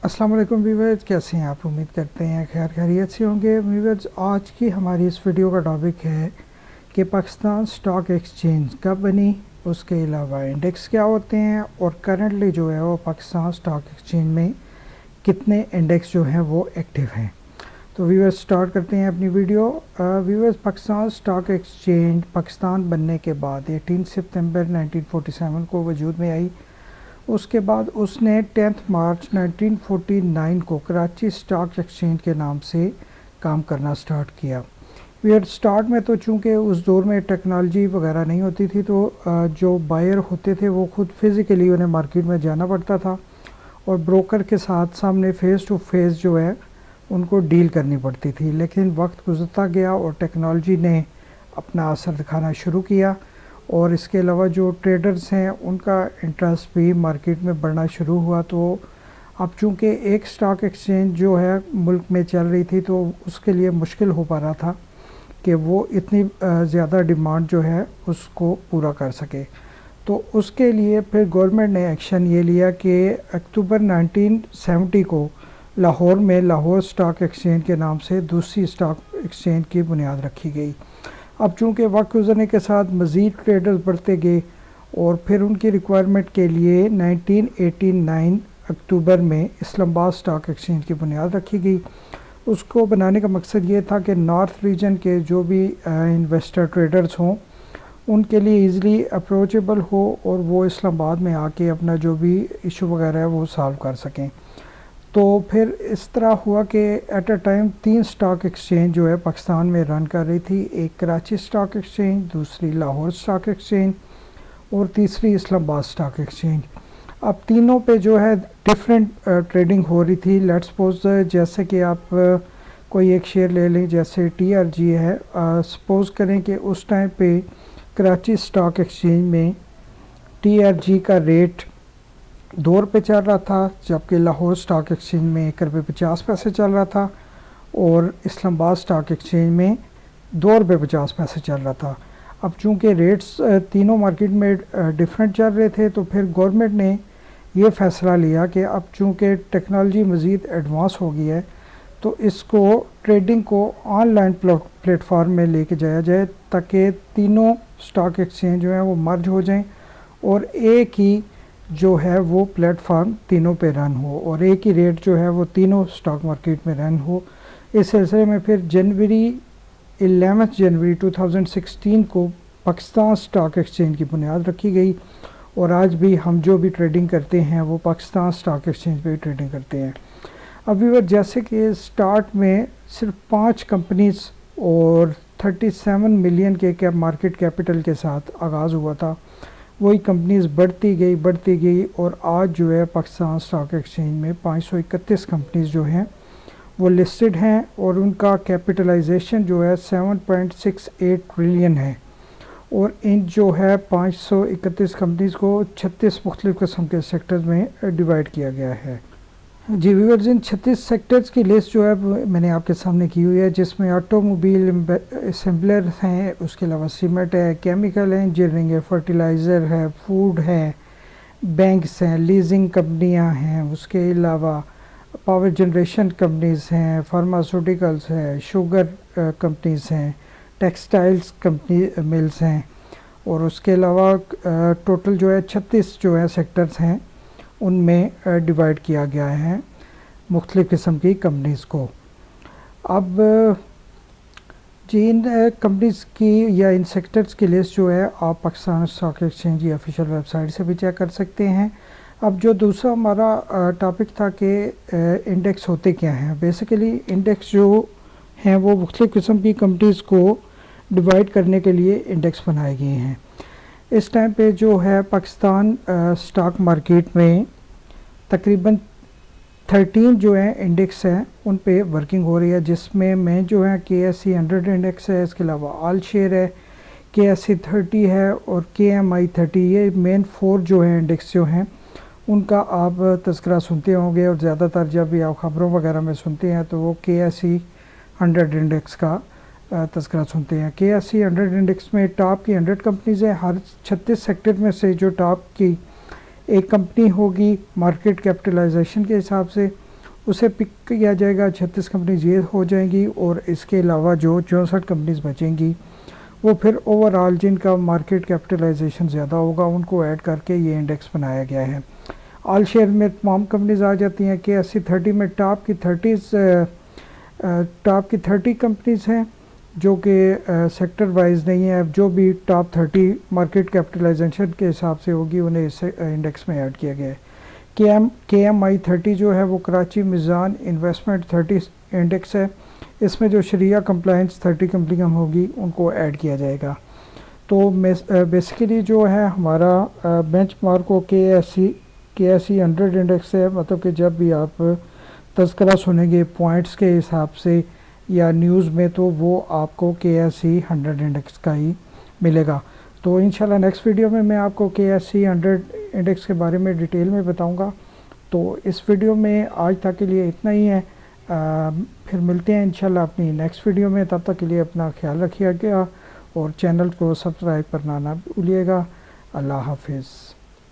السلام علیکم ویورز، کیسے ہیں آپ؟ امید کرتے ہیں خیر خیریت سے ہوں گے۔ ویورز، آج کی ہماری اس ویڈیو کا ٹاپک ہے کہ پاکستان سٹاک ایکسچینج کب بنی، اس کے علاوہ انڈیکس کیا ہوتے ہیں، اور کرنٹلی جو ہے وہ پاکستان سٹاک ایکسچینج میں کتنے انڈیکس جو ہیں وہ ایکٹیو ہیں۔ تو ویورز سٹارٹ کرتے ہیں اپنی video. Viewers, Pakistan stock exchange Pakistan بننے کے بعد 18 ستمبر 1947 کو وجود میں آئی۔ اس کے بعد اس نے 10 مارچ 1949 کو کراچی سٹاک ایکسچینج کے نام سے کام کرنا سٹارٹ کیا۔ سٹارٹ میں تو چونکہ اس دور میں ٹیکنالوجی وغیرہ نہیں ہوتی تھی، تو جو بائر ہوتے تھے وہ خود فزیکلی انہیں مارکیٹ میں جانا پڑتا تھا اور بروکر کے ساتھ سامنے فیس ٹو فیس جو ہے ان کو ڈیل کرنی پڑتی تھی۔ لیکن وقت گزرتا گیا اور ٹیکنالوجی نے اپنا اثر دکھانا شروع کیا، اور اس کے علاوہ جو ٹریڈرز ہیں ان کا انٹرسٹ بھی مارکیٹ میں بڑھنا شروع ہوا۔ تو اب چونکہ ایک سٹاک ایکسچینج جو ہے ملک میں چل رہی تھی، تو اس کے لیے مشکل ہو پا رہا تھا کہ وہ اتنی زیادہ ڈیمانڈ جو ہے اس کو پورا کر سکے۔ تو اس کے لیے پھر گورنمنٹ نے ایکشن یہ لیا کہ اکتوبر 1970 کو لاہور میں لاہور سٹاک ایکسچینج کے نام سے دوسری سٹاک ایکسچینج کی بنیاد رکھی گئی۔ اب چونکہ وقت گزرنے کے ساتھ مزید ٹریڈرز بڑھتے گئے، اور پھر ان کی ریکوائرمنٹ کے لیے 1989 اکتوبر میں اسلام آباد سٹاک ایکسچینج کی بنیاد رکھی گئی۔ اس کو بنانے کا مقصد یہ تھا کہ نارتھ ریجن کے جو بھی انویسٹر ٹریڈرز ہوں ان کے لیے ایزلی اپروچیبل ہو، اور وہ اسلام آباد میں آ کے اپنا جو بھی ایشو وغیرہ ہے وہ سالو کر سکیں۔ تو پھر اس طرح ہوا کہ at a time 3 stock exchange جو ہے پاکستان میں رن کر رہی تھی۔ ایک کراچی سٹاک ایکسچینج، دوسری لاہور سٹاک ایکسچینج، اور تیسری اسلام آباد سٹاک ایکسچینج۔ اب تینوں پہ جو ہے ڈیفرنٹ ٹریڈنگ ہو رہی تھی۔ لیٹ سپوز جیسے کہ آپ کوئی ایک شیئر لے لیں، جیسے ٹی آر جی ہے۔ سپوز کریں کہ اس ٹائم پہ کراچی سٹاک ایکسچینج میں ٹی آر جی کا ریٹ 2 روپے چل رہا تھا، جبکہ لاہور سٹاک ایکسچینج میں 1 روپے 50 پیسے چل رہا تھا، اور اسلام آباد سٹاک ایکسچینج میں 2 روپے 50 پیسے چل رہا تھا۔ اب چونکہ ریٹس تینوں مارکیٹ میں ڈیفرنٹ چل رہے تھے، تو پھر گورنمنٹ نے یہ فیصلہ لیا کہ اب چونکہ ٹیکنالوجی مزید ایڈوانس ہو گئی ہے، تو اس کو ٹریڈنگ کو آن لائن پلیٹ فارم میں لے کے جایا جائے، تاکہ تینوں سٹاک ایکسچینج جو ہیں وہ مرج ہو جائیں، اور ایک ہی جو ہے وہ پلیٹ فارم تینوں پہ رن ہو، اور ایک ہی ریٹ جو ہے وہ تینوں سٹاک مارکیٹ میں رن ہو۔ اس سلسلے میں پھر 11 جنوری 2016 کو پاکستان سٹاک ایکسچینج کی بنیاد رکھی گئی، اور آج بھی ہم جو بھی ٹریڈنگ کرتے ہیں وہ پاکستان سٹاک ایکسچینج پہ ٹریڈنگ کرتے ہیں۔ اب ویور، جیسے کہ سٹارٹ میں صرف 5 کمپنیز اور 37 ملین کے مارکیٹ کیپٹل کے ساتھ آغاز ہوا تھا، وہی کمپنیز بڑھتی گئی، اور آج جو ہے پاکستان سٹاک ایکسچینج میں 531 کمپنیز جو ہیں وہ لسٹڈ ہیں، اور ان کا کیپٹلائزیشن جو ہے 7.68 ٹریلین ہے، اور ان جو ہے 531 کمپنیز کو 36 مختلف قسم کے سیکٹرز میں ڈیوائڈ کیا گیا ہے۔ جی ویورز، ان 36 سیکٹرز کی لسٹ جو ہے میں نے آپ کے سامنے کی ہوئی ہے، جس میں آٹو موبائل اسمبلر ہیں، اس کے علاوہ سیمنٹ ہے، کیمیکل ہے، انجینئرنگ ہے، فرٹیلائزر ہے، فوڈ ہے، بینکس ہیں، لیزنگ کمپنیاں ہیں، اس کے علاوہ پاور جنریشن کمپنیز ہیں، فارماسوٹیکلز ہیں، شوگر کمپنیز ہیں، ٹیکسٹائلز کمپنی ملز ہیں، اور اس کے علاوہ ٹوٹل جو ہے 36 جو ہے سیکٹرز ہیں، ان میں ڈیوائڈ کیا گیا ہے مختلف قسم کی کمپنیز کو۔ اب جی ان کمپنیز کی یا ان سیکٹرز کی لسٹ جو ہے آپ پاکستان سٹاک ایکسچینج کی آفیشیل ویب سائٹ سے بھی چیک کر سکتے ہیں۔ اب جو دوسرا ہمارا ٹاپک تھا کہ انڈیکس ہوتے کیا ہیں، بیسیکلی انڈیکس جو ہیں وہ مختلف قسم کی کمپنیز کو ڈیوائڈ کرنے کے لیے انڈیکس بنائے گئے ہیں۔ اس ٹائم پہ جو ہے پاکستان سٹاک مارکیٹ میں تقریباً 13 جو ہیں انڈیکس ہیں ان پہ ورکنگ ہو رہی ہے، جس میں جو ہے KSE 100 انڈیکس ہے، اس کے علاوہ آل شیئر ہے، KSE 30 ہے، اور KMI 30۔ یہ مین 4 جو ہیں انڈیکس جو ہیں ان کا آپ تذکرہ سنتے ہوں گے، اور زیادہ تر جب بھی آپ خبروں وغیرہ میں سنتے ہیں تو وہ KSE 100 انڈیکس کا تذکرہ سنتے ہیں۔ KSE 100 انڈیکس میں ٹاپ کی 100 کمپنیز ہیں، ہر 36 سیکٹر میں سے جو ٹاپ کی ایک کمپنی ہوگی مارکیٹ کیپٹلائزیشن کے حساب سے، اسے پک کیا جائے گا. 36 کمپنیز یہ ہو جائیں گی اور اس کے علاوہ جو 64 کمپنیز بچیں گی وہ پھر اوور آل جن کا مارکیٹ کیپٹلائزیشن زیادہ ہوگا ان کو ایڈ کر کے یہ انڈیکس بنایا گیا ہے. آل شیئر میں تمام کمپنیز آ جاتی ہیں. KSE 30 میں ٹاپ کی 30 کمپنیز ہیں جو کہ سیکٹر وائز نہیں ہے. جو بھی ٹاپ 30 مارکیٹ کیپٹلائزیشن کے حساب سے ہوگی انہیں اس انڈیکس میں ایڈ کیا گیا ہے. KMI 30 جو ہے وہ کراچی میزان انویسٹمنٹ 30 انڈیکس ہے. اس میں جو شریعہ کمپلائنس 30 کمپنیاں ہوگی ان کو ایڈ کیا جائے گا. تو بیسیکلی جو ہے ہمارا بینچ مارک کو KSE 100 انڈیکس ہے. مطلب کہ جب بھی آپ تذکرہ سنیں گے پوائنٹس کے حساب سے یا نیوز میں تو وہ آپ کو KSE 100 انڈیکس کا ہی ملے گا. تو انشاءاللہ نیکسٹ ویڈیو میں آپ کو KSE 100 انڈیکس کے بارے میں ڈیٹیل میں بتاؤں گا. تو اس ویڈیو میں آج تک کے لیے اتنا ہی ہے. پھر ملتے ہیں انشاءاللہ اپنی نیکسٹ ویڈیو میں. تب تک کے لیے اپنا خیال رکھیے گا اور چینل کو سبسکرائب کرنا نہ بھولیے گا. اللہ حافظ.